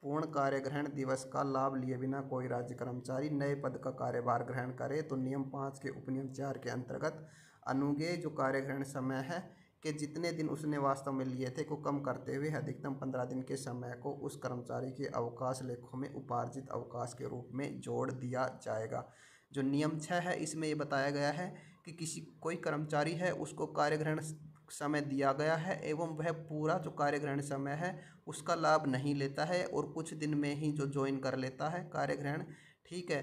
पूर्ण कार्यग्रहण दिवस का लाभ लिए बिना कोई राज्य कर्मचारी नए पद का कार्यभार ग्रहण करे तो नियम 5 के उपनियम 4 के अंतर्गत अनुज्ञेय जो कार्यग्रहण समय है कि जितने दिन उसने वास्तव में लिए थे को कम करते हुए अधिकतम 15 दिन के समय को उस कर्मचारी के अवकाश लेखों में उपार्जित अवकाश के रूप में जोड़ दिया जाएगा। जो नियम 6 है इसमें ये बताया गया है कि कोई कर्मचारी है उसको कार्यग्रहण समय दिया गया है एवं वह पूरा जो कार्यग्रहण समय है उसका लाभ नहीं लेता है और कुछ दिन में ही जो ज्वाइन कर लेता है कार्यग्रहण। ठीक है,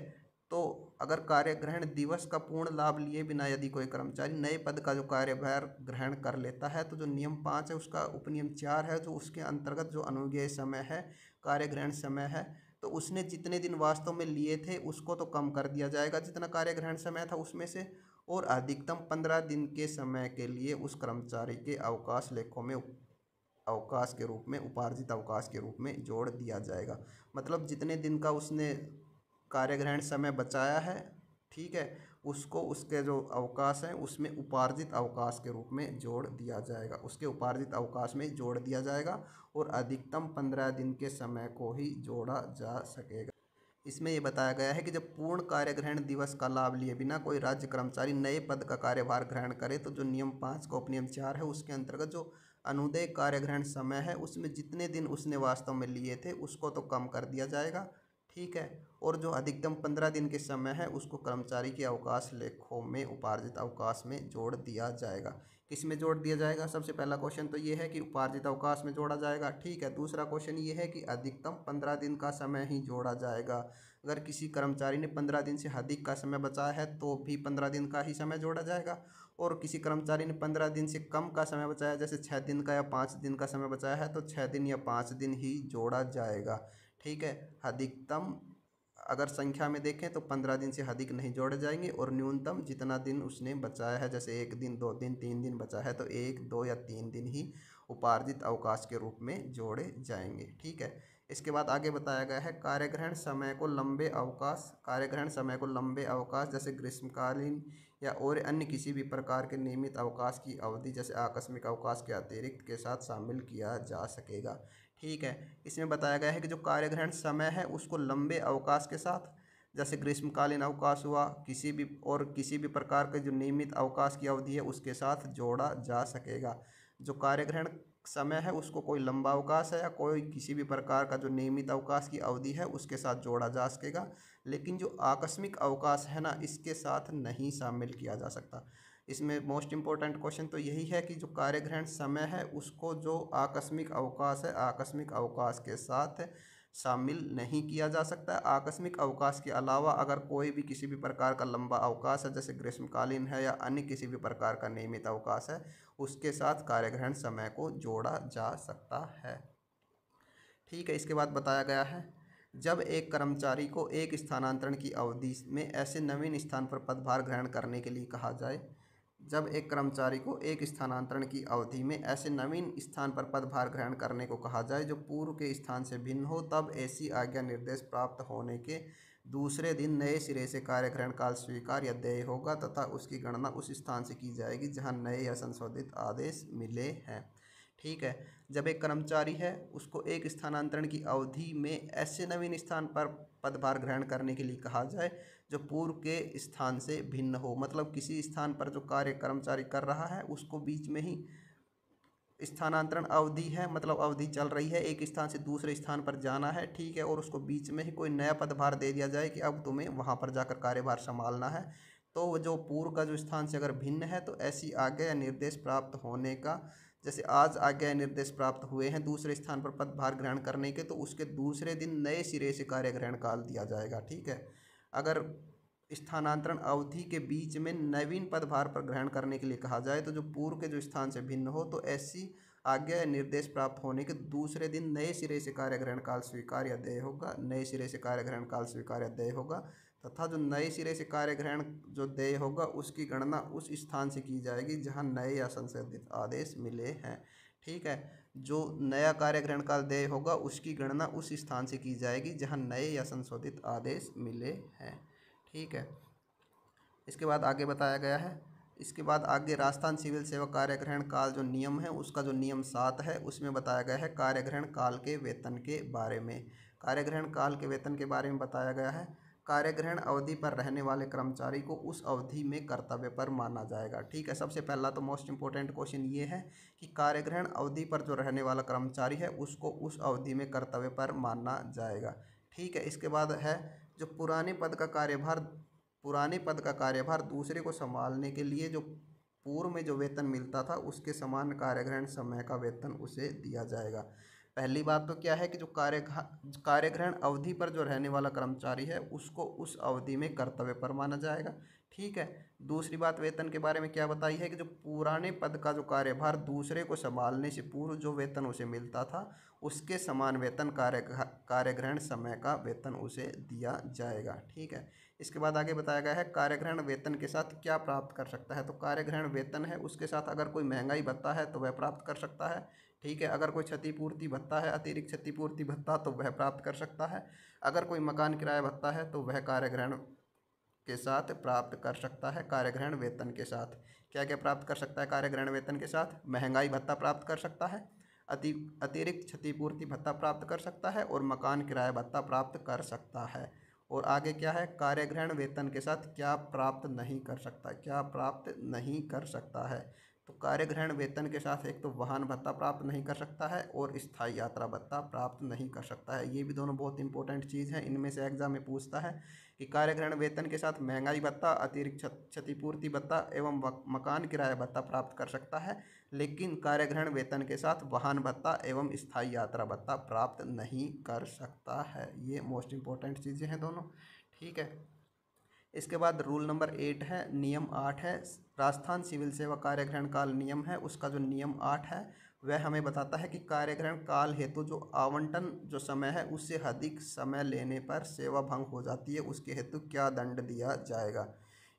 तो अगर कार्यग्रहण दिवस का पूर्ण लाभ लिए बिना यदि कोई कर्मचारी नए पद का जो कार्यभार ग्रहण कर लेता है तो जो नियम 5 है उसका उपनियम 4 है जो उसके अंतर्गत जो अनुज्ञेय समय है कार्यग्रहण समय है तो उसने जितने दिन वास्तव में लिए थे उसको तो कम कर दिया जाएगा जितना कार्यग्रहण समय था उसमें से, और अधिकतम 15 दिन के समय के लिए उस कर्मचारी के अवकाश लेखों में अवकाश के रूप में उपार्जित अवकाश के रूप में जोड़ दिया जाएगा। मतलब जितने दिन का उसने कार्यग्रहण समय बचाया है, ठीक है, उसको उसके जो अवकाश हैं उसमें उपार्जित अवकाश के रूप में जोड़ दिया जाएगा, उसके उपार्जित अवकाश में जोड़ दिया जाएगा और अधिकतम 15 दिन के समय को ही जोड़ा जा सकेगा। इसमें यह बताया गया है कि जब पूर्ण कार्यग्रहण दिवस का लाभ लिए बिना कोई राज्य कर्मचारी नए पद का कार्यभार ग्रहण करे तो जो नियम 5 का उपनियम 4 है उसके अंतर्गत जो अनुदेय कार्यग्रहण समय है उसमें जितने दिन उसने वास्तव में लिए थे उसको तो कम कर दिया जाएगा। ठीक है, और जो अधिकतम 15 दिन के समय है उसको कर्मचारी के अवकाश लेखों में उपार्जित अवकाश में जोड़ दिया जाएगा। किस में जोड़ दिया जाएगा? सबसे पहला क्वेश्चन तो ये है कि उपार्जित अवकाश में जोड़ा जाएगा। ठीक है, दूसरा क्वेश्चन ये है कि अधिकतम 15 दिन का समय ही जोड़ा जाएगा। अगर किसी कर्मचारी ने 15 दिन से अधिक का समय बचाया है तो भी 15 दिन का ही समय जोड़ा जाएगा, और किसी कर्मचारी ने 15 दिन से कम का समय बचाया जैसे 6 दिन का या 5 दिन का समय बचाया है तो 6 दिन या 5 दिन ही जोड़ा जाएगा। ठीक है, अधिकतम अगर संख्या में देखें तो 15 दिन से अधिक नहीं जोड़े जाएंगे और न्यूनतम जितना दिन उसने बचाया है जैसे 1 दिन 2 दिन 3 दिन बचा है तो 1 2 या 3 दिन ही उपार्जित अवकाश के रूप में जोड़े जाएंगे। ठीक है, इसके बाद आगे बताया गया है कार्यग्रहण समय को लंबे अवकाश, कार्यग्रहण समय को लंबे अवकाश जैसे ग्रीष्मकालीन या और अन्य किसी भी प्रकार के नियमित अवकाश की अवधि जैसे आकस्मिक अवकाश के अतिरिक्त के साथ शामिल किया जा सकेगा। ठीक है, इसमें बताया गया है कि जो कार्यग्रहण समय है उसको लंबे अवकाश के साथ जैसे ग्रीष्मकालीन अवकाश हुआ किसी भी प्रकार के जो नियमित अवकाश की अवधि है उसके साथ जोड़ा जा सकेगा। जो कार्यग्रहण समय है उसको कोई लंबा अवकाश है या कोई किसी भी प्रकार का जो नियमित अवकाश की अवधि है उसके साथ जोड़ा जा सकेगा, लेकिन जो आकस्मिक अवकाश है ना इसके साथ नहीं शामिल किया जा सकता। इसमें मोस्ट इम्पोर्टेंट क्वेश्चन तो यही है कि जो कार्यग्रहण समय है उसको जो आकस्मिक अवकाश है आकस्मिक अवकाश के साथ शामिल नहीं किया जा सकता। आकस्मिक अवकाश के अलावा अगर कोई भी किसी भी प्रकार का लंबा अवकाश है जैसे ग्रीष्मकालीन है या अन्य किसी भी प्रकार का नियमित अवकाश है उसके साथ कार्यग्रहण समय को जोड़ा जा सकता है। ठीक है, इसके बाद बताया गया है जब एक कर्मचारी को एक स्थानांतरण की अवधि में ऐसे नवीन स्थान पर पदभार ग्रहण करने के लिए कहा जाए जब एक कर्मचारी को एक स्थानांतरण की अवधि में ऐसे नवीन स्थान पर पदभार ग्रहण करने को कहा जाए जो पूर्व के स्थान से भिन्न हो, तब ऐसी आज्ञा निर्देश प्राप्त होने के दूसरे दिन नए सिरे से कार्यग्रहण काल स्वीकार या देय होगा तथा उसकी गणना उस स्थान से की जाएगी जहां नए या संशोधित आदेश मिले हैं। ठीक है, जब एक कर्मचारी है उसको एक स्थानांतरण की अवधि में ऐसे नवीन स्थान पर पदभार ग्रहण करने के लिए कहा जाए जो पूर्व के स्थान से भिन्न हो, मतलब किसी स्थान पर जो कार्य कर्मचारी कर रहा है उसको बीच में ही स्थानांतरण अवधि है, मतलब अवधि चल रही है, एक स्थान से दूसरे स्थान पर जाना है। ठीक है, और उसको बीच में ही कोई नया पदभार दे दिया जाए कि अब तुम्हें वहाँ पर जाकर कार्यभार संभालना है, तो वो जो पूर्व का जो स्थान से अगर भिन्न है तो ऐसी आज्ञा या निर्देश प्राप्त होने का, जैसे आज आज्ञा या निर्देश प्राप्त हुए हैं दूसरे स्थान पर पदभार ग्रहण करने के, तो उसके दूसरे दिन नए सिरे से कार्य ग्रहण काल दिया जाएगा। ठीक है, अगर स्थानांतरण अवधि के बीच में नवीन पदभार पर ग्रहण करने के लिए कहा जाए तो जो पूर्व के जो स्थान से भिन्न हो, तो ऐसी आज्ञा या निर्देश प्राप्त होने के दूसरे दिन नए सिरे से कार्य ग्रहण काल स्वीकार या देय होगा, नए सिरे से कार्य ग्रहण काल स्वीकार या देय होगा तथा जो नए सिरे से कार्य ग्रहण जो देय होगा उसकी गणना उस स्थान से की जाएगी जहां नए या संशोधित आदेश मिले हैं। ठीक है, जो नया कार्य ग्रहण काल देय होगा उसकी गणना उस स्थान से की जाएगी जहां नए या संशोधित आदेश मिले हैं। ठीक है, इसके बाद आगे बताया गया है, इसके बाद आगे राजस्थान सिविल सेवा कार्यग्रहण काल जो नियम है उसका जो नियम 7 है उसमें बताया गया है कार्यग्रहण काल के वेतन के बारे में। कार्यग्रहण काल के वेतन के बारे में बताया गया है, कार्यग्रहण अवधि पर रहने वाले कर्मचारी को उस अवधि में कर्तव्य पर माना जाएगा। ठीक है, सबसे पहला तो मोस्ट इंपॉर्टेंट क्वेश्चन ये है कि कार्यग्रहण अवधि पर जो रहने वाला कर्मचारी है उसको उस अवधि में कर्तव्य पर माना जाएगा। ठीक है, इसके बाद है जो पुराने पद का कार्यभार दूसरे को संभालने के लिए जो पूर्व में जो वेतन मिलता था उसके समान कार्यग्रहण समय का वेतन उसे दिया जाएगा। पहली बात तो क्या है कि जो कार्यग्रहण अवधि पर जो रहने वाला कर्मचारी है उसको उस अवधि में कर्तव्य पर माना जाएगा। ठीक है, दूसरी बात वेतन के बारे में क्या बताई है कि जो पुराने पद का जो कार्यभार दूसरे को संभालने से पूर्व जो वेतन उसे मिलता था उसके समान वेतन कार्यग्रहण समय का वेतन उसे दिया जाएगा। ठीक है, इसके बाद आगे बताया गया है कार्यग्रहण वेतन के साथ क्या प्राप्त कर सकता है। तो कार्यग्रहण वेतन है उसके साथ अगर कोई महंगाई भत्ता है तो वह प्राप्त कर सकता है। ठीक है, अगर कोई क्षतिपूर्ति भत्ता है, अतिरिक्त क्षतिपूर्ति भत्ता, तो वह प्राप्त कर सकता है। अगर कोई मकान किराया भत्ता है तो वह कार्यग्रहण के साथ प्राप्त कर सकता है। कार्यग्रहण वेतन के साथ क्या क्या प्राप्त कर सकता है कार्यग्रहण वेतन के साथ? महंगाई भत्ता प्राप्त कर सकता है, अतिरिक्त क्षतिपूर्ति भत्ता प्राप्त कर सकता है और मकान किराया भत्ता प्राप्त कर सकता है। और आगे क्या है, कार्यग्रहण वेतन के साथ क्या प्राप्त नहीं कर सकता, क्या प्राप्त नहीं कर सकता है। तो कार्यग्रहण वेतन के साथ एक तो वाहन भत्ता प्राप्त नहीं कर सकता है और स्थायी यात्रा भत्ता प्राप्त नहीं कर सकता है। ये भी दोनों बहुत इंपॉर्टेंट चीज़ है, इनमें से एग्जाम में पूछता है कि कार्यग्रहण वेतन के साथ महंगाई भत्ता, अतिरिक्त क्षतिपूर्ति भत्ता एवं मकान किराया भत्ता प्राप्त कर सकता है, लेकिन कार्यग्रहण वेतन के साथ वाहन भत्ता एवं स्थायी यात्रा भत्ता प्राप्त नहीं कर सकता है। ये मोस्ट इंपॉर्टेंट चीज़ें हैं दोनों। ठीक है, इसके बाद रूल नंबर 8 है, नियम 8 है, राजस्थान सिविल सेवा कार्यग्रहण काल नियम है उसका जो नियम 8 है वह हमें बताता है कि कार्यग्रहण काल हेतु जो आवंटन जो समय है उससे अधिक समय लेने पर सेवा भंग हो जाती है, उसके हेतु क्या दंड दिया जाएगा।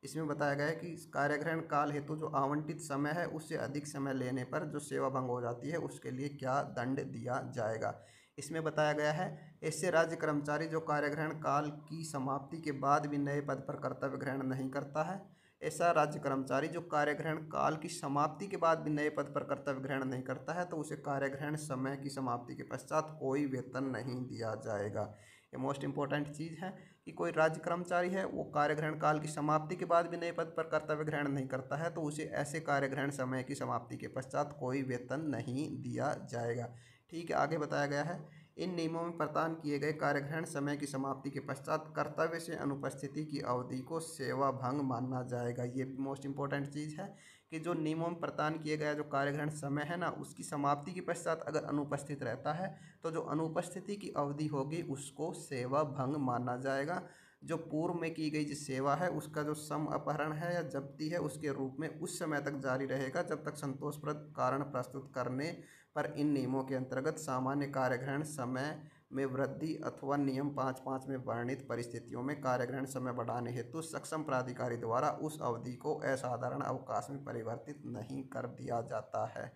इसमें बताया गया है कि कार्यग्रहण काल हेतु जो आवंटित समय है उससे अधिक समय लेने पर जो सेवा भंग हो जाती है उसके लिए क्या दंड दिया जाएगा। इसमें बताया गया है ऐसे राज्य कर्मचारी जो कार्यग्रहण काल की समाप्ति के बाद भी नए पद पर कर्तव्य ग्रहण नहीं करता है, ऐसा राज्य कर्मचारी जो कार्यग्रहण काल की समाप्ति के बाद भी नए पद पर कर्तव्य ग्रहण नहीं करता है तो उसे कार्यग्रहण समय की समाप्ति के पश्चात कोई वेतन नहीं दिया जाएगा। ये मोस्ट इंपॉर्टेंट चीज़ है कि कोई राज्य कर्मचारी है वो कार्यग्रहण काल की समाप्ति के बाद भी नए पद पर कर्तव्य ग्रहण नहीं करता है तो उसे ऐसे कार्यग्रहण समय की समाप्ति के पश्चात कोई वेतन नहीं दिया जाएगा। ठीक है, आगे बताया गया है इन नियमों में प्रदान किए गए कार्यग्रहण समय की समाप्ति के पश्चात कर्तव्य से अनुपस्थिति की अवधि को सेवा भंग माना जाएगा। ये भी मोस्ट इंपॉर्टेंट चीज़ है कि जो नियमों में प्रदान किए गया जो कार्यग्रहण समय है ना उसकी समाप्ति के पश्चात अगर अनुपस्थित रहता है तो जो अनुपस्थिति की अवधि होगी उसको सेवा भंग माना जाएगा। जो पूर्व में की गई जो सेवा है उसका जो सम अपहरण है या जब्ती है उसके रूप में उस समय तक जारी रहेगा जब तक संतोषप्रद कारण प्रस्तुत करने पर इन नियमों के अंतर्गत सामान्य कार्यग्रहण समय में वृद्धि अथवा नियम 5.5 में वर्णित परिस्थितियों में कार्यग्रहण समय बढ़ाने हेतु सक्षम प्राधिकारी द्वारा उस अवधि को असाधारण अवकाश में परिवर्तित नहीं कर दिया जाता है।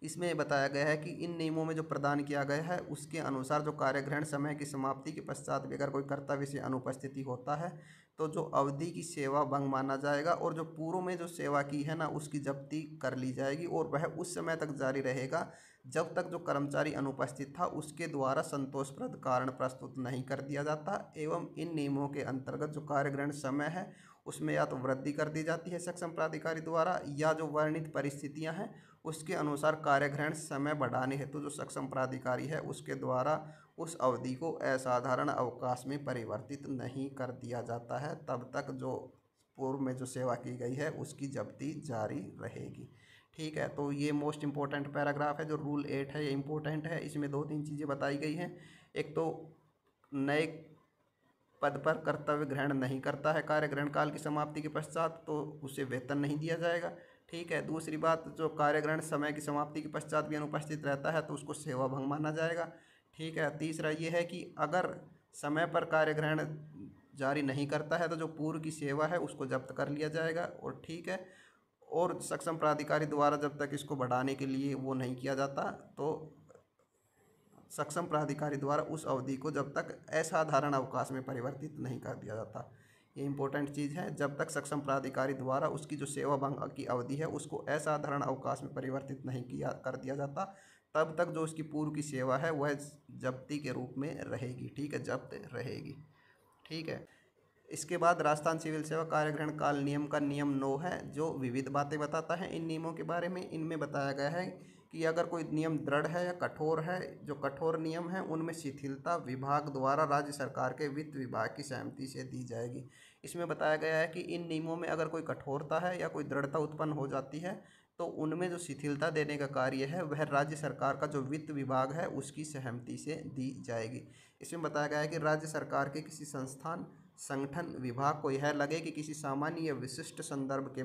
इसमें बताया गया है कि इन नियमों में जो प्रदान किया गया है उसके अनुसार जो कार्यग्रहण समय की समाप्ति के पश्चात भी अगर कोई कर्तव्य से अनुपस्थिति होता है तो जो अवधि की सेवा भंग माना जाएगा और जो पूर्व में जो सेवा की है ना उसकी जब्ती कर ली जाएगी और वह उस समय तक जारी रहेगा जब तक जो कर्मचारी अनुपस्थित था उसके द्वारा संतोषप्रद कारण प्रस्तुत नहीं कर दिया जाता। एवं इन नियमों के अंतर्गत जो कार्यग्रहण समय है उसमें या तो वृद्धि कर दी जाती है सक्षम प्राधिकारी द्वारा या जो वर्णित परिस्थितियां हैं उसके अनुसार कार्यग्रहण समय बढ़ाने हेतु जो सक्षम प्राधिकारी है उसके द्वारा उस अवधि को असाधारण अवकाश में परिवर्तित नहीं कर दिया जाता है। तब तक जो पूर्व में जो सेवा की गई है उसकी जब्ती जारी रहेगी। ठीक है, तो ये मोस्ट इम्पोर्टेंट पैराग्राफ है जो रूल 8 है, ये इम्पोर्टेंट है। इसमें 2-3 चीज़ें बताई गई हैं। एक तो नए पद पर कर्तव्य ग्रहण नहीं करता है कार्यग्रहण काल की समाप्ति के पश्चात तो उसे वेतन नहीं दिया जाएगा। ठीक है, दूसरी बात जो कार्यग्रहण समय की समाप्ति के पश्चात भी अनुपस्थित रहता है तो उसको सेवा भंग माना जाएगा। ठीक है, तीसरा ये है कि अगर समय पर कार्यग्रहण जारी नहीं करता है तो जो पूर्व की सेवा है उसको जब्त कर लिया जाएगा। और ठीक है, और सक्षम प्राधिकारी द्वारा जब तक इसको बढ़ाने के लिए वो नहीं किया जाता तो सक्षम प्राधिकारी द्वारा उस अवधि को जब तक असाधारण अवकाश में परिवर्तित नहीं कर दिया जाता। ये इंपॉर्टेंट चीज़ है, जब तक सक्षम प्राधिकारी द्वारा उसकी जो सेवा भंग की अवधि है उसको असाधारण अवकाश में परिवर्तित नहीं किया कर दिया जाता तब तक जो उसकी पूर्व की सेवा है वह जब्ती के रूप में रहेगी। ठीक है, जब्त रहेगी। ठीक है, इसके बाद राजस्थान सिविल सेवा कार्यग्रहण काल नियम का नियम 9 है जो विविध बातें बताता है इन नियमों के बारे में। इनमें बताया गया है कि अगर कोई नियम दृढ़ है या कठोर है, जो कठोर नियम है उनमें शिथिलता विभाग द्वारा राज्य सरकार के वित्त विभाग की सहमति से दी जाएगी। इसमें बताया गया है कि इन नियमों में अगर कोई कठोरता है या कोई दृढ़ता उत्पन्न हो जाती है तो उनमें जो शिथिलता देने का कार्य है वह राज्य सरकार का जो वित्त विभाग है उसकी सहमति से दी जाएगी। इसमें बताया गया है कि राज्य सरकार के किसी संस्थान संगठन विभाग को यह लगे कि किसी सामान्य या विशिष्ट संदर्भ के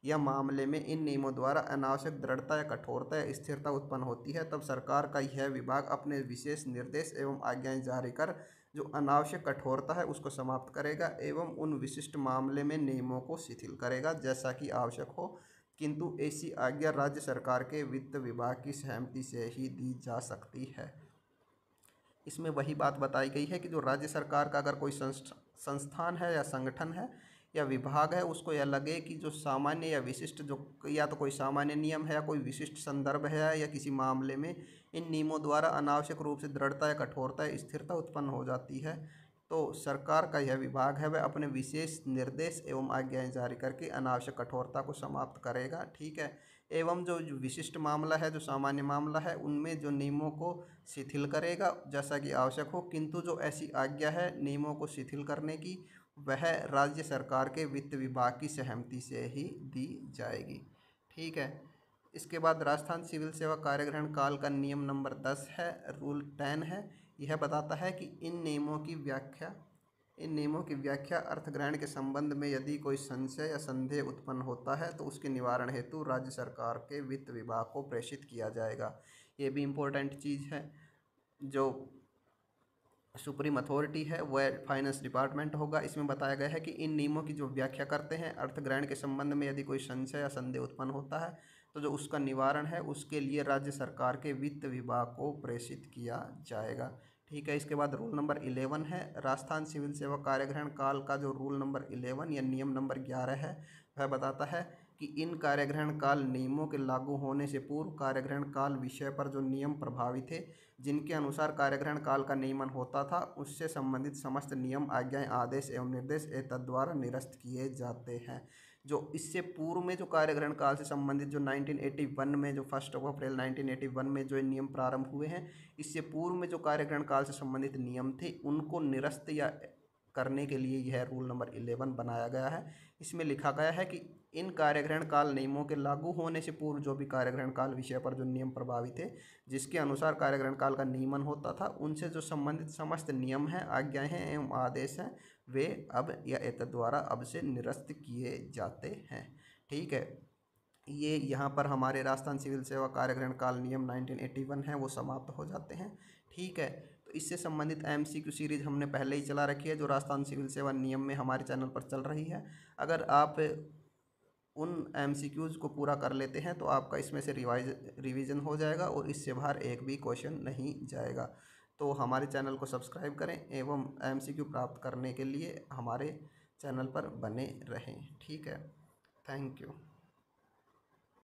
या मामले में इन नियमों द्वारा अनावश्यक दृढ़ता या कठोरता या स्थिरता उत्पन्न होती है तब सरकार का यह विभाग अपने विशेष निर्देश एवं आज्ञाएं जारी कर जो अनावश्यक कठोरता है उसको समाप्त करेगा एवं उन विशिष्ट मामले में नियमों को शिथिल करेगा जैसा कि आवश्यक हो, किंतु ऐसी आज्ञा राज्य सरकार के वित्त विभाग की सहमति से ही दी जा सकती है। इसमें वही बात बताई गई है कि जो राज्य सरकार का अगर कोई संस्थान है या संगठन है या विभाग है उसको यह लगे कि जो सामान्य या विशिष्ट जो या तो कोई सामान्य नियम है या कोई विशिष्ट संदर्भ है या किसी मामले में इन नियमों द्वारा अनावश्यक रूप से दृढ़ता या कठोरता या स्थिरता उत्पन्न हो जाती है तो सरकार का यह विभाग है वह अपने विशेष निर्देश एवं आज्ञाएं जारी करके अनावश्यक कठोरता को समाप्त करेगा। ठीक है, एवं जो विशिष्ट मामला है जो सामान्य मामला है उनमें जो नियमों को शिथिल करेगा जैसा कि आवश्यक हो, किंतु जो ऐसी आज्ञा है नियमों को शिथिल करने की वह राज्य सरकार के वित्त विभाग की सहमति से ही दी जाएगी। ठीक है, इसके बाद राजस्थान सिविल सेवा कार्यग्रहण काल का नियम नंबर 10 है, रूल 10 है। यह बताता है कि इन नियमों की व्याख्या अर्थग्रहण के संबंध में यदि कोई संशय या संदेह उत्पन्न होता है तो उसके निवारण हेतु राज्य सरकार के वित्त विभाग को प्रेषित किया जाएगा। ये भी इम्पोर्टेंट चीज़ है। जो सुप्रीम अथॉरिटी है वह फाइनेंस डिपार्टमेंट होगा। इसमें बताया गया है कि इन नियमों की जो व्याख्या करते हैं अर्थग्रहण के संबंध में यदि कोई संशय या संदेह उत्पन्न होता है तो जो उसका निवारण है उसके लिए राज्य सरकार के वित्त विभाग को प्रेषित किया जाएगा। ठीक है, इसके बाद रूल नंबर 11 है राजस्थान सिविल सेवा कार्यग्रहण काल का जो रूल नंबर 11 या नियम नंबर 11 है वह बताता है कि इन कार्यग्रहण काल नियमों के लागू होने से पूर्व कार्यग्रहण काल विषय पर जो नियम प्रभावी थे जिनके अनुसार कार्यग्रहण काल का नियमन होता था उससे संबंधित समस्त नियम आज्ञाएं आदेश एवं निर्देश एतद्वारा निरस्त किए जाते हैं। जो इससे पूर्व में जो कार्यग्रहण काल से संबंधित जो 1981 में जो 1 अप्रैल 1981 में जो नियम प्रारंभ हुए हैं इससे पूर्व में जो कार्यग्रहण काल से संबंधित नियम थे उनको निरस्त या करने के लिए यह रूल नंबर 11 बनाया गया है। इसमें लिखा गया है कि इन कार्यग्रहण काल नियमों के लागू होने से पूर्व जो भी कार्यग्रहण काल विषय पर जो नियम प्रभावी थे जिसके अनुसार कार्यग्रहण काल का नियमन होता था उनसे जो संबंधित समस्त नियम हैं आज्ञाएं हैं एवं आदेश हैं वे अब या एतद्वारा अब से निरस्त किए जाते हैं। ठीक है, ये यहाँ पर हमारे राजस्थान सिविल सेवा कार्यग्रहण काल नियम 1981 है वो समाप्त हो जाते हैं। ठीक है, तो इससे संबंधित एमसीक्यू सीरीज हमने पहले ही चला रखी है जो राजस्थान सिविल सेवा नियम में हमारे चैनल पर चल रही है। अगर आप उन एमसीक्यूज़ को पूरा कर लेते हैं तो आपका इसमें से रिवीजन हो जाएगा और इससे बाहर एक भी क्वेश्चन नहीं जाएगा। तो हमारे चैनल को सब्सक्राइब करें एवं एमसीक्यू प्राप्त करने के लिए हमारे चैनल पर बने रहें। ठीक है, थैंक यू।